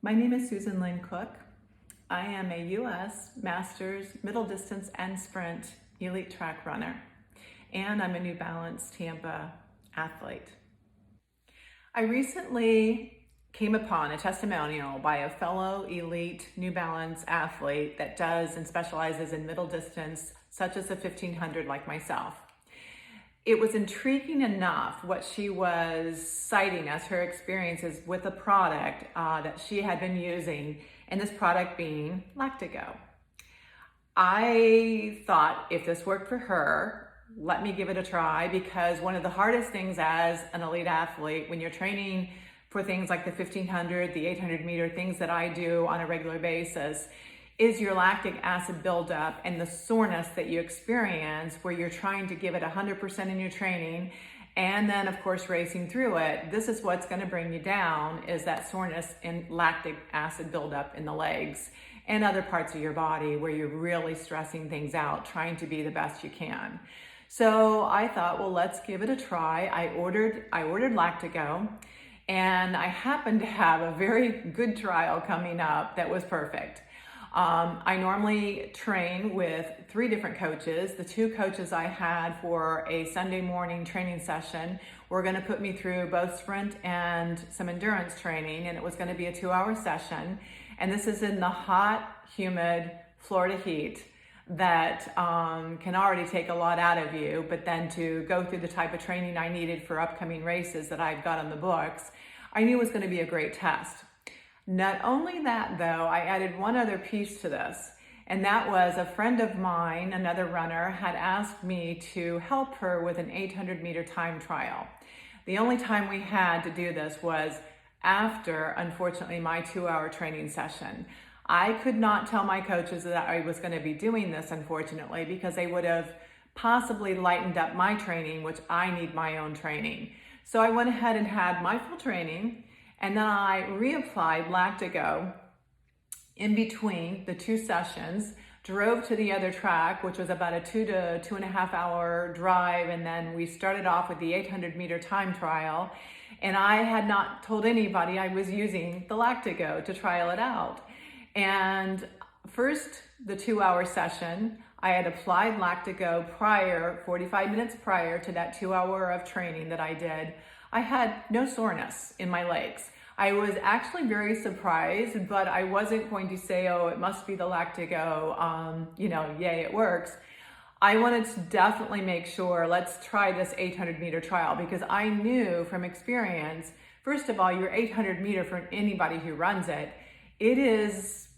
My name is Lynn Cooke. I am a U.S. Masters Middle Distance and Sprint Elite Track Runner, and I'm a New Balance Tampa athlete. I recently came upon a testimonial by a fellow elite New Balance athlete that does and specializes in middle distance, such as the 1500 like myself. It was intriguing enough what she was citing as her experiences with a product that she had been using, and this product being LactiGo. I thought, if this worked for her, let me give it a try, because one of the hardest things as an elite athlete, when you're training for things like the 1500, the 800 meter, things that I do on a regular basis, is your lactic acid buildup and the soreness that you experience where you're trying to give it 100% in your training, and then of course racing through it. This is what's going to bring you down, is that soreness and lactic acid buildup in the legs and other parts of your body where you're really stressing things out, trying to be the best you can. So I thought, well, let's give it a try. I ordered LactiGo, and I happened to have a very good trial coming up that was perfect. I normally train with 3 different coaches. The 2 coaches I had for a Sunday morning training session were going to put me through both sprint and some endurance training, and it was going to be a 2-hour session. And this is in the hot, humid Florida heat that can already take a lot out of you, but then to go through the type of training I needed for upcoming races that I've got on the books, I knew it was going to be a great test. Not only that, though, I added one other piece to this, and that was a friend of mine, another runner, had asked me to help her with an 800 meter time trial. The only time we had to do this was after, unfortunately, my 2-hour training session. I could not tell my coaches that I was going to be doing this, unfortunately, because they would have possibly lightened up my training, which I need my own training. So I went ahead and had my full training, and then I reapplied LactiGo in between the 2 sessions, drove to the other track, which was about a 2 to 2.5 hour drive, and then we started off with the 800 meter time trial. And I had not told anybody I was using the LactiGo to trial it out. And first, the 2-hour session, I had applied LactiGo 45 minutes prior to that 2-hour of training that I did. I had no soreness in my legs. I was actually very surprised, but I wasn't going to say, oh, it must be the LactiGo, yay, it works. I wanted to definitely make sure, let's try this 800 meter trial, because I knew from experience, first of all, your 800 meter, for anybody who runs it, it's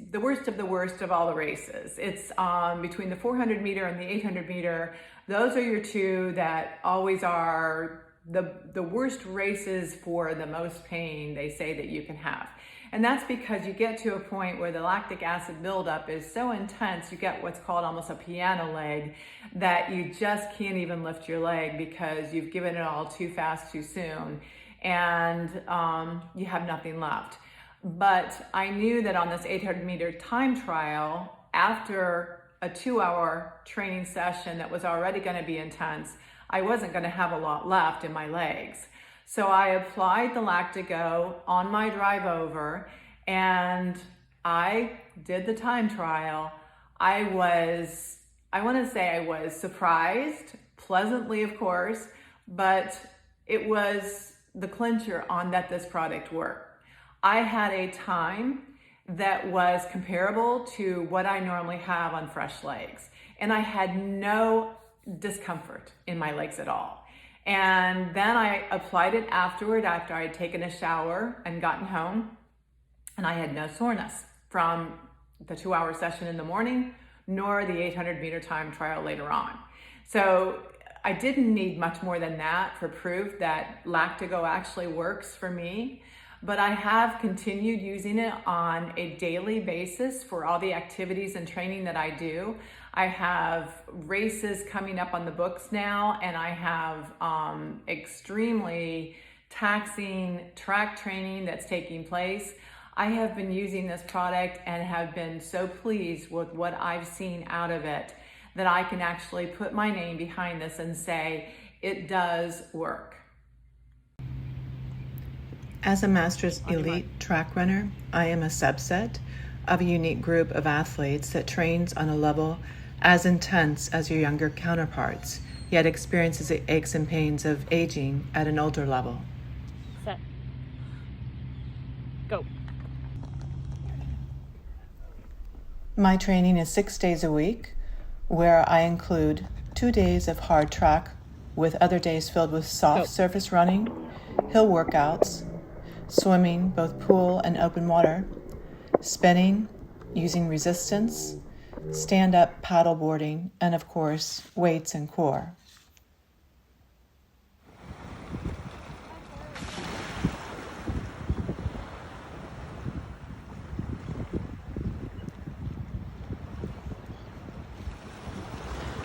the worst of all the races. It's between the 400 meter and the 800 meter. Those are your 2 that always are the worst races for the most pain, they say, that you can have. And that's because you get to a point where the lactic acid buildup is so intense, you get what's called almost a piano leg, that you just can't even lift your leg because you've given it all too fast, too soon, and you have nothing left. But I knew that on this 800 meter time trial, after a 2-hour training session that was already going to be intense, I wasn't going to have a lot left in my legs. So I applied the LactiGo on my drive over, and I did the time trial. I was surprised, pleasantly of course, but it was the clincher on that this product worked. I had a time that was comparable to what I normally have on fresh legs, and I had no discomfort in my legs at all. And then I applied it afterward, after I had taken a shower and gotten home, and I had no soreness from the 2-hour session in the morning, nor the 800 meter time trial later on. So I didn't need much more than that for proof that LactiGo actually works for me. But I have continued using it on a daily basis for all the activities and training that I do. I have races coming up on the books now, and I have extremely taxing track training that's taking place. I have been using this product and have been so pleased with what I've seen out of it that I can actually put my name behind this and say it does work. As a Masters Elite track runner, I am a subset of a unique group of athletes that trains on a level as intense as your younger counterparts, yet experiences the aches and pains of aging at an older level. Set. Go. My training is 6 days a week, where I include 2 days of hard track with other days filled with soft surface running, hill workouts, swimming, both pool and open water, spinning, using resistance, stand-up paddle boarding, and of course, weights and core.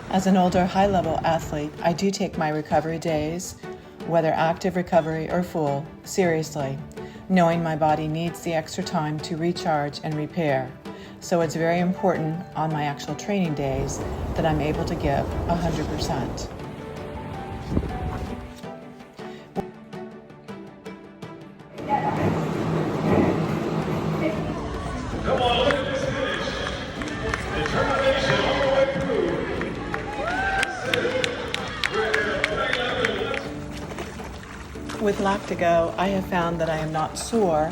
As an older high-level athlete, I do take my recovery days, whether active recovery or full, seriously, knowing my body needs the extra time to recharge and repair. So it's very important on my actual training days that I'm able to give 100%. Come on, look at this finish. Determination all the way through. With LactiGo, I have found that I am not sore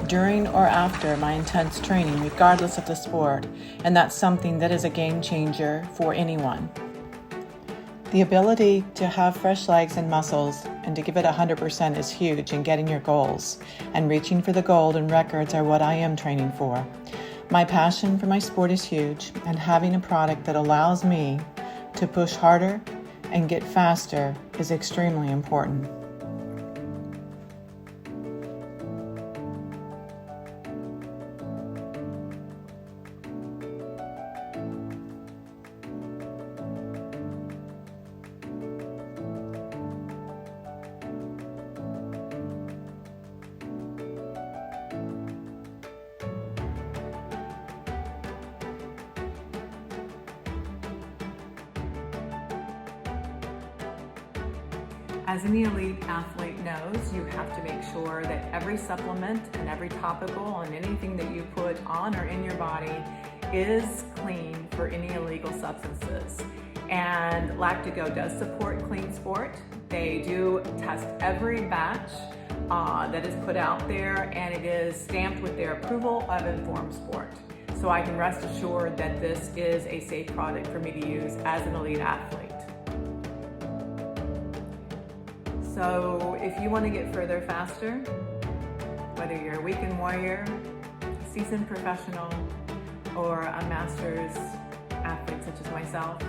during or after my intense training, regardless of the sport, and that's something that is a game changer for anyone. The ability to have fresh legs and muscles and to give it 100% is huge in getting your goals, and reaching for the gold and records are what I am training for. My passion for my sport is huge, and having a product that allows me to push harder and get faster is extremely important. As any elite athlete knows, you have to make sure that every supplement and every topical and anything that you put on or in your body is clean for any illegal substances. And LactiGo does support clean sport. They do test every batch that is put out there, and it is stamped with their approval of Informed Sport. So I can rest assured that this is a safe product for me to use as an elite athlete. So if you want to get further faster, whether you're a weekend warrior, seasoned professional, or a master's athlete such as myself,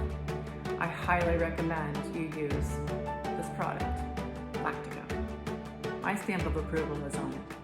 I highly recommend you use this product, LactiGo. My stamp of approval is on it.